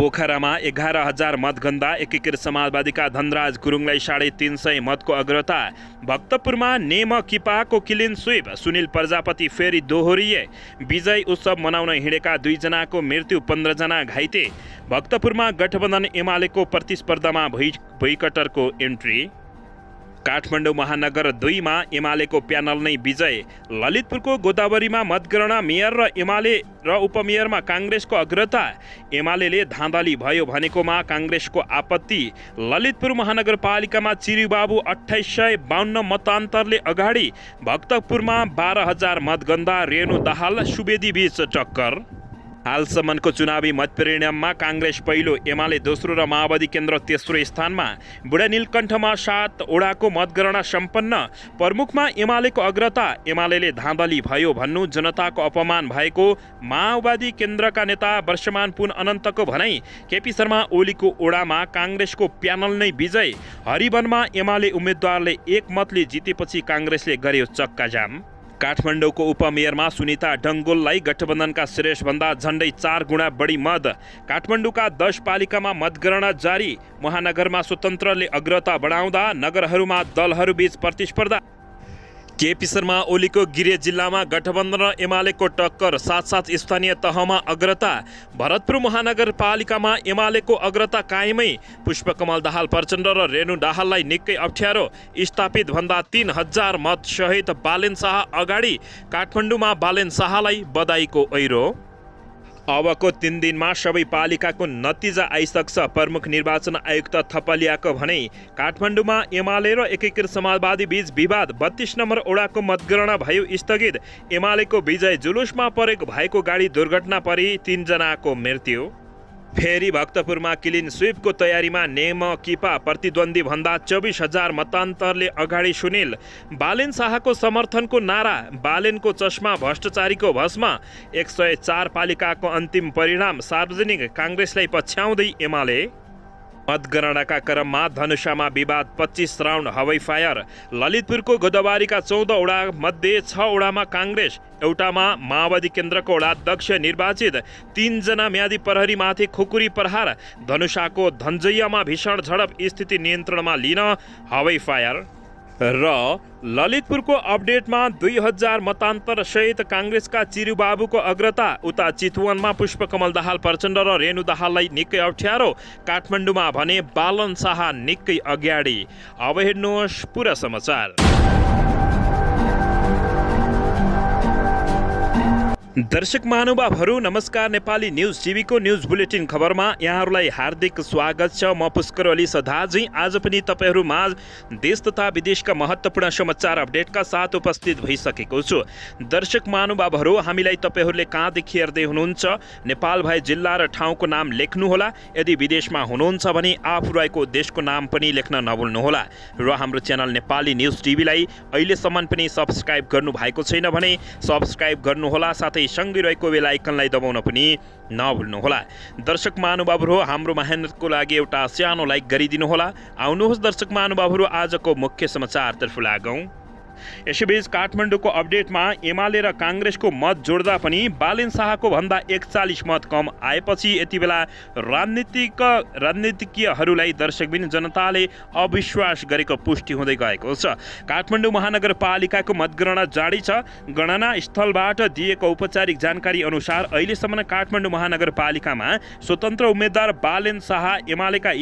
पोखरामा 11,000 मतगन्दा एकीकृत समाजवादीका धनराज गुरुङलाई 350 मतको अग्रता। भक्तपुरमा नेम किपाको क्लिन स्विप, सुनिल प्रजापति फेरि दोहोरिए। विजय उत्सव मनाउन हिँडेका 2 जनाको मृत्यु, 15 जना घाइते। भक्तपुरमा गठबन्धन एमालेको प्रतिस्पर्धामा भुइकटरको एन्ट्री। काठमाडौँ महानगर 2 मा एमालेको प्यानल नै विजय। ललितपुरको गोदावरीमा मतगणना, मेयर र एमाले र उपमेयरमा काङ्ग्रेसको अग्रता। एमालेले धाँधली भयो भनेकोमा काङ्ग्रेसको आपत्ति। ललितपुर महानगरपालिकामा चिरुबाबु 2852 मतान्तरले अगाडि। भक्तपुरमा 12,000 मतगन्दा, रेणु दाहाल सुवेदी बीच टक्कर। हालसम्मको चुनावी मतपरिणाममा काङ्ग्रेस पहिलो, एमाले दोस्रो र माओवादी केन्द्र तेस्रो स्थानमा। बुढा नीलकण्ठमा 7 वडाको मतगणना सम्पन्न। प्रमुखमा एमालेको अग्रता। एमालेले धाँधली भयो भन्नु जनताको अपमान भएको माओवादी केन्द्रका नेता वर्षमान पुन अनन्तको भनाई। केपी शर्मा ओलीको ओडामा काङ्ग्रेसको प्यानल नै विजय। हरिवनमा एमाले उम्मेद्वारले 1 मतले जितेपछि काङ्ग्रेसले गर्यो चक्काजाम। काठमाडौँको उपमेयरमा सुनिता डङ्गोललाई गठबन्धनका श्रेष्ठभन्दा झन्डै 4 गुणा बढी मत। काठमाडौँका 10 पालिकामा मतगणना जारी। महानगरमा स्वतन्त्रले अग्रता बढाउँदा नगरहरूमा दलहरूबीच प्रतिस्पर्धा। केपी शर्मा ओलीको गिरिया जिल्लामा गठबन्धन र एमालेको टक्कर, साथ स्थानीय तहमा अग्रता। भरतपुर महानगरपालिकामा एमालेको अग्रता कायमै। पुष्पकमल दाहाल प्रचण्ड र रेणु दाहाललाई निकै अप्ठ्यारो। स्थापित भन्दा 3,000 मत सहित बालेन शाह अगाडि। काठमाडौँमा बालेन शाहलाई बधाईको ऐरो। अबको 3 दिनमा सबै पालिकाको नतिजा आइसक्छ, प्रमुख निर्वाचन आयुक्त थपलियाको भनाई। काठमाडौँमा एमाले र एकीकृत समाजवादी बीच विवाद, 32 नम्बर वडाको मतगणना भयो स्थगित। एमालेको विजय जुलुसमा परेको भएको गाडी दुर्घटना परि 3 जनाको मृत्यु। फेरि भक्तपुरमा क्लिन स्विपको तयारीमा नेम किपा, प्रतिद्वन्दी भन्दा 24,000 मतान्तरले अगाडि सुनिल। बालेन शाहको समर्थनको नारा, बालेनको चस्मा भ्रष्टाचारीको भस्म। 104 पालिकाको अन्तिम परिणाम सार्वजनिक, काङ्ग्रेसलाई पछ्याउँदै एमाले। मतगणनाका क्रममा धनुषामा विवाद, 25 राउन्ड हवाई फायर। ललितपुरको गोदावरीका 14 वडा मध्ये 6 वडामा काङ्ग्रेस, एउटामा माओवादी केन्द्रको वडाध्यक्ष निर्वाचित। 3 जना म्यादी प्रहरीमाथि खुकुरी प्रहार। धनुषाको धन्जैयामा भीषण झडप, स्थिति नियन्त्रणमा लिन हवाई फायर। र ललितपुरको अपडेटमा 2,000 मतान्तर सहित काङ्ग्रेसका चिरुबाबुको अग्रता। उता चितवनमा पुष्पकमल दाहाल प्रचण्ड र रेणु दाहाललाई निकै अप्ठ्यारो। काठमाडौँमा भने बालन शाह निकै अगाडि। अब हेर्नुहोस् पुरा समाचार। दर्शक महानुभावहरू नमस्कार। नेपाली न्युज टिभीको न्युज बुलेटिन खबरमा यहाँहरूलाई हार्दिक स्वागत छ। म पुष्कर अली सदाझै आज पनि तपाईँहरू माझ देश तथा विदेशका महत्त्वपूर्ण समाचार अपडेटका साथ उपस्थित भइसकेको छु। दर्शक महानुभावहरू, हामीलाई तपाईँहरूले कहाँदेखि हेर्दै हुनुहुन्छ नेपाल भए जिल्ला र ठाउँको नाम लेख्नुहोला। यदि विदेशमा हुनुहुन्छ भने आफू रहेको देशको नाम पनि लेख्न नभुल्नुहोला। र हाम्रो च्यानल नेपाली न्युज टिभीलाई अहिलेसम्म पनि सब्सक्राइब गर्नु भएको छैन भने सब्सक्राइब गर्नुहोला, साथै सँगै रहेको बेल आइकनलाई दबाउन पनि नभुल्नुहोला। दर्शक महानुभावहरू, हाम्रो मेहनतको लागि एउटा सानो लाइक गरिदिनुहोला। आउनुहोस् दर्शक महानुभावहरू, आजको मुख्य समाचारतर्फ लागौँ। यसैबीच काठमाडौँको अपडेटमा एमाले र काङ्ग्रेसको मत जोड्दा पनि बालेन शाहको भन्दा 41 मत कम आएपछि यति बेला राजनीतिज्ञहरूलाई दर्शकबिन जनताले अविश्वास गरेको पुष्टि हुँदै गएको छ। काठमाडौँ महानगरपालिकाको मतगणना जारी छ। गणना स्थलबाट दिएको औपचारिक जानकारी अनुसार अहिलेसम्म काठमाडौँ महानगरपालिकामा स्वतन्त्र उम्मेद्वार बालेन शाह एमालेका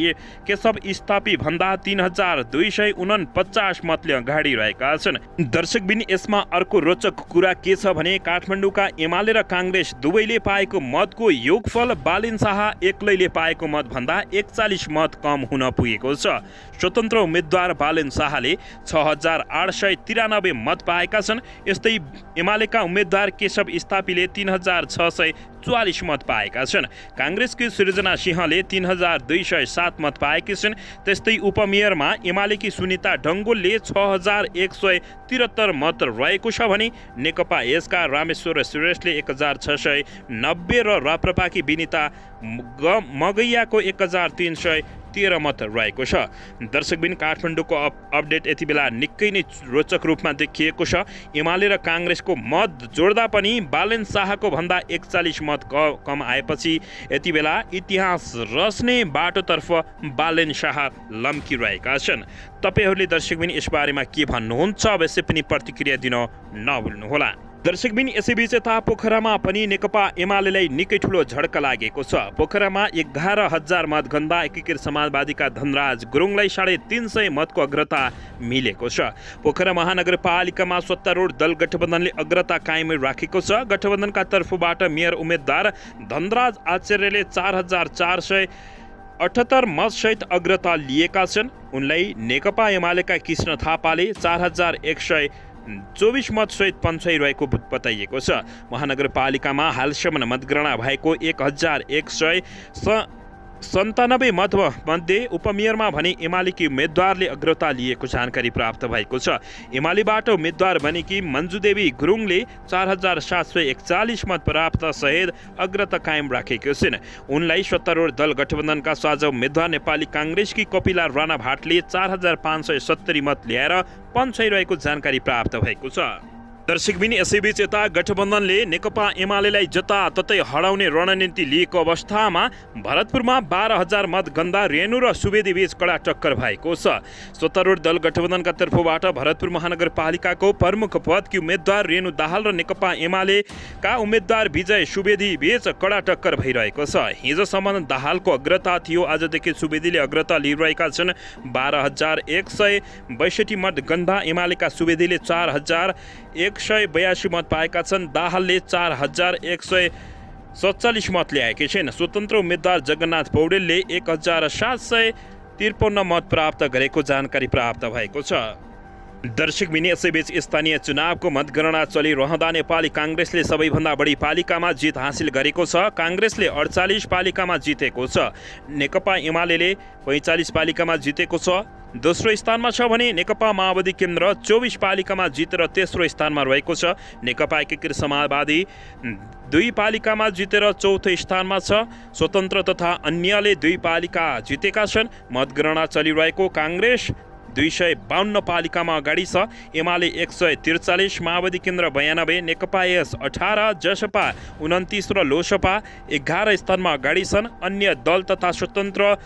केशव स्थापी भन्दा 3,249 मतले अगाडि रहेका छन्। दर्शकबिन, यसमा अर्को रोचक कुरा के छ भने काठमाडौँका एमाले र काङ्ग्रेस दुवैले पाएको मतको योगफल बालेन शाह एक्लैले पाएको मत भन्दा 41 मत कम हुन पुगेको छ। स्वतन्त्र उम्मेद्वार बालेन शाहले 6,893 मत पाएका छन्। यस्तै एमालेका उम्मेद्वार केशव स्थापीले 3,644 मत पाएका छन्। काङ्ग्रेसकी सृजना सिंहले 3,207 मत पाएकी छन्। त्यस्तै उपमेयरमा एमालेकी सुनिता डङ्गोलले 6,173 मत रहेको छ भने नेकपा यसका रामेश्वर श्रेष्ठले 1,690 र राप्रपाकी विनिता मगैयाको 1,300 13 मत रहेको छ। दर्शकबिन काठमाडौँको अपडेट यति बेला निकै नै रोचक रूपमा देखिएको छ। एमाले र काङ्ग्रेसको मत जोड्दा पनि बालेन शाहको भन्दा 41 मत कम आएपछि यति बेला इतिहास रच्ने बाटोतर्फ बालेन शाह लम्किरहेका छन्। तपाईहरूले दर्शकबिन यसबारेमा के भन्नुहुन्छ अवश्य पनि प्रतिक्रिया दिन नभुल्नुहोला। दर्शकबिन यसैबीच यता पोखरामा पनि नेकपा एमालेलाई निकै ठुलो झड्का लागेको छ। पोखरामा 11,000 मतगन्दा एकीकृत समाजवादीका धनराज गुरुङलाई 350 मतको अग्रता मिलेको छ। पोखरा महानगरपालिकामा सत्तारूढ दल गठबन्धनले अग्रता कायम राखेको छ। गठबन्धनका तर्फबाट मेयर उम्मेद्वार धनराज आचार्यले 4,478 मतसहित अग्रता लिएका छन्। उनलाई नेकपा एमालेका कृष्ण थापाले 4,124 मतसहित पन्छाइ रहेको बताइएको छ। महानगरपालिकामा हालसम्म मतगणना भएको 1,197 मत मध्ये उपमेयरमा भने एमालेकी उम्मेद्वारले अग्रता लिएको जानकारी प्राप्त भएको छ। एमालेबाट उम्मेद्वार बनेकी मन्जुदेवी गुरुङले 4,741 मत प्राप्त सहित अग्रता कायम राखेको छिन्। उनलाई सत्तारूढ दल गठबन्धनका साझा उम्मेद्वार नेपाली काङ्ग्रेसकी कपिला राणा भाटले 4,570 मत ल्याएर पन्छाइ रहेको जानकारी प्राप्त भएको छ। दर्शकबिन यसैबीच यता गठबन्धनले नेकपा एमालेलाई जताततै हराउने रणनीति लिएको अवस्थामा भरतपुरमा 12,000 मतगन्दा रेणु र सुवेदी बीच कडा टक्कर भएको छ। सत्तारूढ दल गठबन्धनका तर्फबाट भरतपुर महानगरपालिकाको प्रमुख पदकी उम्मेद्वार रेणु दाहाल र नेकपा एमालेका उम्मेद्वार विजय सुवेदी बीच कडा टक्कर भइरहेको छ। हिजोसम्म दाहालको अग्रता थियो, आजदेखि सुवेदीले अग्रता लिइरहेका छन्। 12,162 मतगन्दा एमालेका सुवेदीले 4,182 मत पाएका छन्। दाहालले 4,147 मत ल्याएका छिन्। स्वतन्त्र उम्मेद्वार जगन्नाथ पौडेलले 1,753 मत प्राप्त गरेको जानकारी प्राप्त भएको छ। दर्शकबिन यसैबीच स्थानीय चुनावको मतगणना चलिरहँदा नेपाली काङ्ग्रेसले सबैभन्दा बढी पालिकामा जित हासिल गरेको छ। काङ्ग्रेसले 48 पालिकामा जितेको छ। नेकपा एमालेले 45 पालिकामा जितेको छ। दोस्रो स्थानमा छ भने नेकपा माओवादी केन्द्र 24 पालिकामा जितेर तेस्रो स्थानमा रहेको छ। नेकपा एकीकृत समाजवादी 2 पालिकामा जितेर चौथो स्थानमा छ। स्वतन्त्र तथा अन्यले 2 पालिका जितेका छन्। मतगणना चलिरहेको काङ्ग्रेस 252 पालिकामा अगाडि छ। एमाले 143, माओवादी केन्द्र 92, नेकपा एस 18, जसपा 29 र लोसपा 11 स्थानमा अगाडि छन्। अन्य दल तथा स्वतन्त्र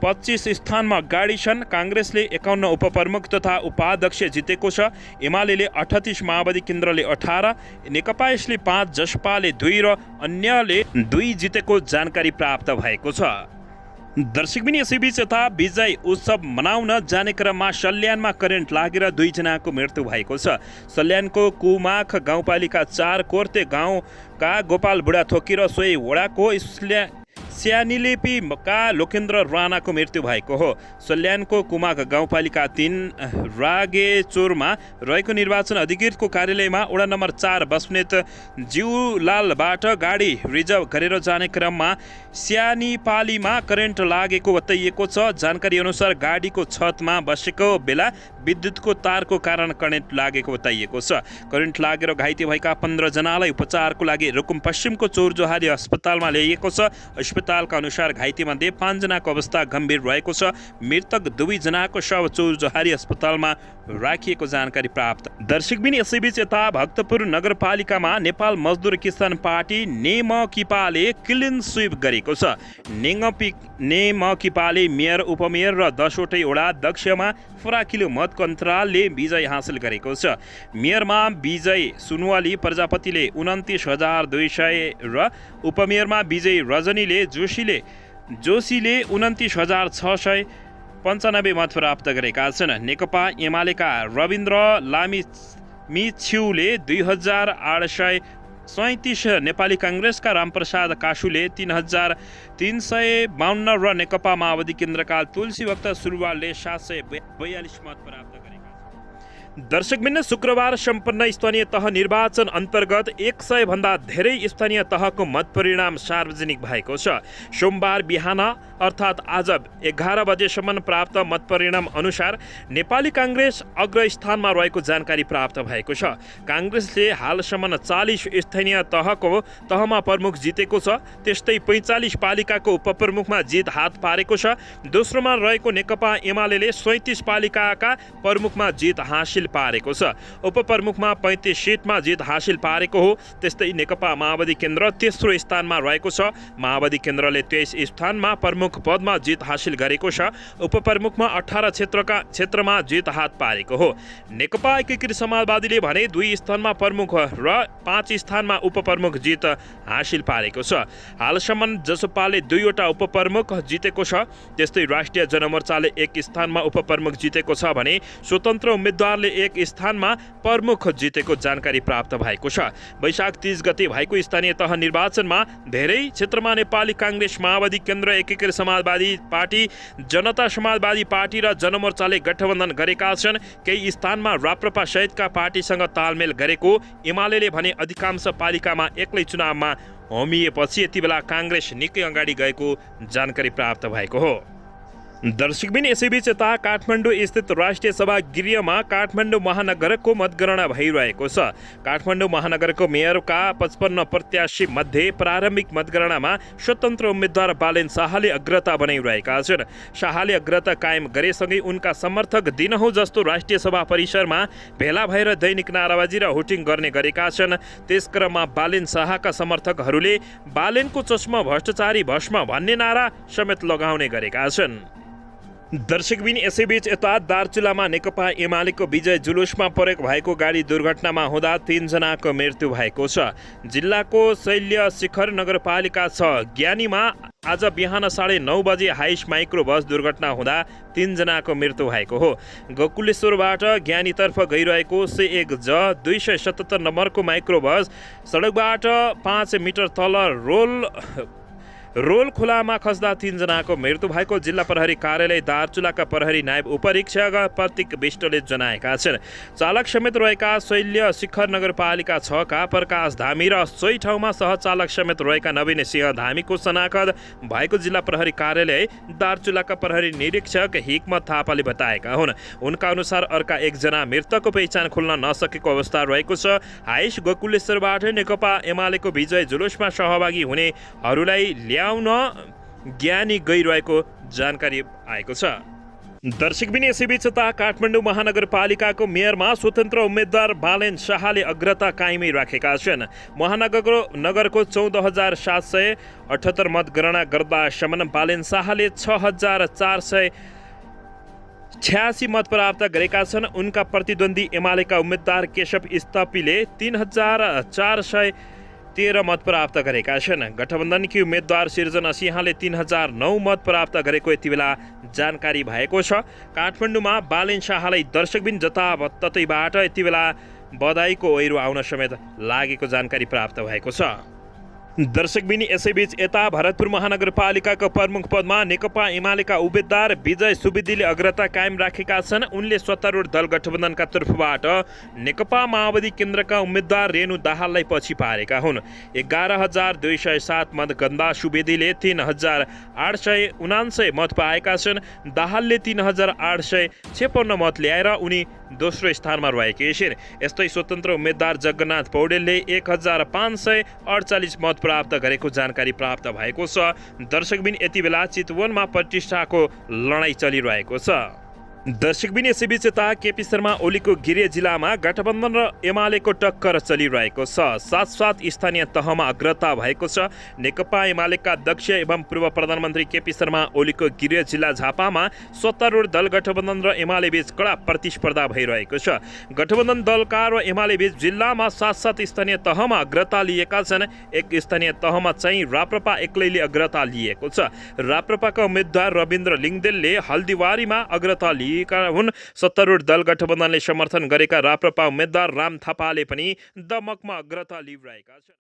25 स्थानमा अगाडि छन्। काङ्ग्रेसले 51 उपप्रमुख तथा उपाध्यक्ष जितेको छ। एमाले 38, माओवादी केन्द्रले 18, नेकपा यसले 5, जसपाले 2 र अन्यले 2 जितेको जानकारी प्राप्त भएको छ। दर्शकबिन यसैबीच यता विजय उत्सव मनाउन जाने क्रममा सल्यानमा करेन्ट लागेर 2 जनाको मृत्यु भएको छ। सल्यानको कुमाख गाउँपालिका 4 कोर्ते गाउँका गोपाल बुढाथोकी र सोही वडाको स्यानिलेपीका लोकेन्द्र राणाको मृत्यु भएको हो। सल्यानको कुमाख गाउँपालिका 3 रागेचोरमा रहेको निर्वाचन अधिकृतको कार्यालयमा वडा नम्बर 4 बस्नेत जिउलालबाट गाडी रिजर्भ गरेर जाने क्रममा स्यानिपालीमा करेन्ट लागेको बताइएको छ। जानकारी अनुसार गाडीको छतमा बसेको बेला विद्युतको तारको कारण करेन्ट लागेको बताइएको छ। करेन्ट लागेर घाइते भएका 15 जनालाई उपचारको लागि रुकुम पश्चिमको चौरजोहारी अस्पतालमा ल्याइएको छ। अस्पतालका अनुसार घाइतेमध्ये 5 जनाको अवस्था गम्भीर रहेको छ। मृतक 2 जनाको शव चौरजोहारी अस्पतालमा राखिएको जानकारी प्राप्त। दर्शकबिन यसैबीच यता भक्तपुर नगरपालिकामा नेपाल मजदुर किसान पार्टी नेमकिपाले क्लिन स्विप गरेको छ। नेमकिपाले मेयर, उपमेयर र 10 वटै वडा अध्यक्षमा फराकिलो मतको अन्तरालले विजय हासिल गरेको छ। मेयरमा विजय सुनवाली प्रजापतिले 29,200 र उपमेयरमा विजय रजनीले जोशीले 29,695 मत प्राप्त गरेका छन्। नेकपा एमालेका रविन्द्र लामिछ्युले 2,837, नेपाली काङ्ग्रेसका रामप्रसाद काशुले 3,352 र नेकपा माओवादी केन्द्रका तुलसी भक्त सुरुवालले 742 मत प्राप्त गरेका छन्। दर्शकबिन शुक्रबार सम्पन्न स्थानीय तह निर्वाचन अन्तर्गत 100 भन्दा धेरै स्थानीय तहको मत परिणाम सार्वजनिक भएको छ। सोमबार बिहान अर्थात् आज 11 बजेसम्म प्राप्त मत परिणाम अनुसार नेपाली काङ्ग्रेस अग्रस्थानमा रहेको जानकारी प्राप्त भएको छ। काङ्ग्रेसले हालसम्म 40 स्थानीय तहमा प्रमुख जितेको छ। त्यस्तै 45 पालिकाको उपप्रमुखमा जित हात पारेको छ। दोस्रोमा रहेको नेकपा एमाले 37 पालिकाका प्रमुखमा जित हासिल पारेको छ। उपप्रमुखमा 35 सिटमा जित हासिल पारेको हो। त्यस्तै नेकपा माओवादी केन्द्र तेस्रो स्थानमा रहेको छ। माओवादी केन्द्रले 23 स्थानमा प्रमुख पदमा जित हासिल गरेको छ। उपप्रमुखमा 18 क्षेत्रमा जित हात पारेको हो। नेकपा एकीकृत समाजवादीले भने 2 स्थानमा प्रमुख र 5 स्थानमा उपप्रमुख जित हासिल पारेको छ। हालसम्म जसपाले 2 वटा उपप्रमुख जितेको छ। त्यस्तै राष्ट्रिय जनमोर्चाले 1 स्थानमा उपप्रमुख जितेको छ भने स्वतन्त्र उम्मेद्वारले 1 स्थानमा प्रमुख जितेको जानकारी प्राप्त भएको छ। वैशाख 30 गते भएको स्थानीय तह निर्वाचनमा धेरै क्षेत्रमा नेपाली काङ्ग्रेस, माओवादी केन्द्र, एकीकृत समाजवादी पार्टी, जनता समाजवादी पार्टी र जनमोर्चाले गठबन्धन गरेका छन्। केही स्थानमा राप्रपा सहितका पार्टीसँग तालमेल गरेको एमाले भने अधिकांश पालिकामा एक्लै चुनावमा होमिएपछि यतिबेला काङ्ग्रेस निकै अगाडि गएको जानकारी प्राप्त भएको हो। दर्शकबिन यसैबीच यता काठमाडौँ स्थित राष्ट्रिय सभा गृहमा काठमाडौँ महानगरको मतगणना भइरहेको छ। काठमाडौँ महानगरको मेयरका 55 प्रत्याशी मध्ये प्रारम्भिक मतगणनामा स्वतन्त्र उम्मेद्वार बालेन शाहले अग्रता बनाइरहेका छन्। शाहले अग्रता कायम गरेसँगै उनका समर्थक दिनहुँ जस्तो राष्ट्रिय सभा परिसरमा भेला भएर दैनिक नाराबाजी र होटिङ गर्ने गरेका छन्। त्यसक्रममा बालेन शाहका समर्थकहरूले बालेनको चस्मा भ्रष्टाचारी भस्म भन्ने नारा समेत लगाउने गरेका छन्। दर्शकबिन यसैबीच यता दार्चुलामा नेकपा एमालेको विजय जुलुसमा प्रयोग भएको गाडी दुर्घटनामा हुँदा 3 जनाको मृत्यु भएको छ। जिल्लाको शैल्य शिखर नगरपालिका 6 ज्ञानीमा आज बिहान 9:30 बजे हाइस माइक्रो बस दुर्घटना हुँदा 3 जनाको मृत्यु भएको हो। गोकुलेश्वरबाट ज्ञानीतर्फ गइरहेको C1 ज 277 नम्बरको माइक्रो बस सडकबाट 5 मिटर तल रोल खोलामा खस्दा 3 जनाको मृत्यु भएको जिल्ला प्रहरी कार्यालय दार्चुलाका प्रहरी नायब उपरीक्षक प्रतीक विष्टले जनाएका छन्। चालक समेत रहेका शैल्य शिखर नगरपालिका 6 का प्रकाश धामी र सोही ठाउँमा सहचालक समेत रहेका नवीन सिंह धामीको शनाखत भएको जिल्ला प्रहरी कार्यालय दार्चुलाका प्रहरी निरीक्षक हिकमत थापाले बताएका हुन्। उनका अनुसार अर्का 1 जना मृतकको पहिचान खुल्न नसकेको अवस्था रहेको छ। हाइस गोकुलेश्वरबाट नेकपा एमालेको विजय जुलुसमा सहभागी हुनेहरूलाई ल्याउन ज्ञानी गइरहेको जानकारी आएको छ। दर्शकबिन यसैबीच काठमाडौँ महानगरपालिकाको मेयरमा स्वतन्त्र उम्मेद्वार बालेन शाहले अग्रता कायमै राखेका छन्। महानगरको 14,778 मतगणना गर्दासम्म बालेन शाहले 6,486 मत प्राप्त गरेका छन्। उनका प्रतिद्वन्दी एमालेका उम्मेद्वार केशव स्तपीले 3,413 मत प्राप्त गरेका छन्। गठबन्धनकी उम्मेद्वार सिर्जना सिंहले 3,009 मत प्राप्त गरेको यतिबेला जानकारी भएको छ। काठमाडौँमा बालेन शाहलाई दर्शकबिन जताततैबाट यतिबेला बधाईको ओइरो आउन समेत लागेको जानकारी प्राप्त भएको छ। दर्शकबिन यसैबीच यता भरतपुर महानगरपालिकाको प्रमुख पदमा नेकपा एमालेका उम्मेद्वार विजय सुवेदीले अग्रता कायम राखेका छन्। उनले सत्तारूढ दल गठबन्धनका तर्फबाट नेकपा माओवादी केन्द्रका उम्मेद्वार रेणु दाहाललाई पछि पारेका हुन्। 11,207 मत गन्दा सुवेदीले 3,879 मत पाएका छन्। दाहालले 3,856 मत ल्याएर उनी दोस्रो स्थानमा रहेकी छिन्। यस्तै स्वतन्त्र उम्मेद्वार जगन्नाथ पौडेलले 1,548 मत प्राप्त गरेको जानकारी प्राप्त भएको छ। दर्शकबिन यति बेला चितवनमा प्रतिष्ठाको लडाईँ चलिरहेको छ। दर्शकबिन यसैबीच यता केपी शर्मा ओलीको गृह जिल्लामा गठबन्धन र एमालेको टक्कर चलिरहेको छ। साथ स्थानीय तहमा अग्रता भएको छ। नेकपा एमालेका अध्यक्ष एवं पूर्व प्रधानमन्त्री केपी शर्मा ओलीको गृह जिल्ला झापामा सत्तारूढ दल गठबन्धन र एमाले बीच कडा प्रतिस्पर्धा भइरहेको छ। गठबन्धन दलका र एमाले बीच जिल्लामा सात स्थानीय तहमा अग्रता लिएका छन्। एक स्थानीय तहमा चाहिँ राप्रपा एक्लैले अग्रता लिएको छ। राप्रपाका उम्मेद्वार रविन्द्र लिङदेलले हल्दीवारीमा अग्रता हुन्। सत्तारूढ दल गठबन्धनले समर्थन गरेका राप्रपा उम्मेद्वार राम थापाले पनि दमकमा अग्रता लिइरहेका छन्।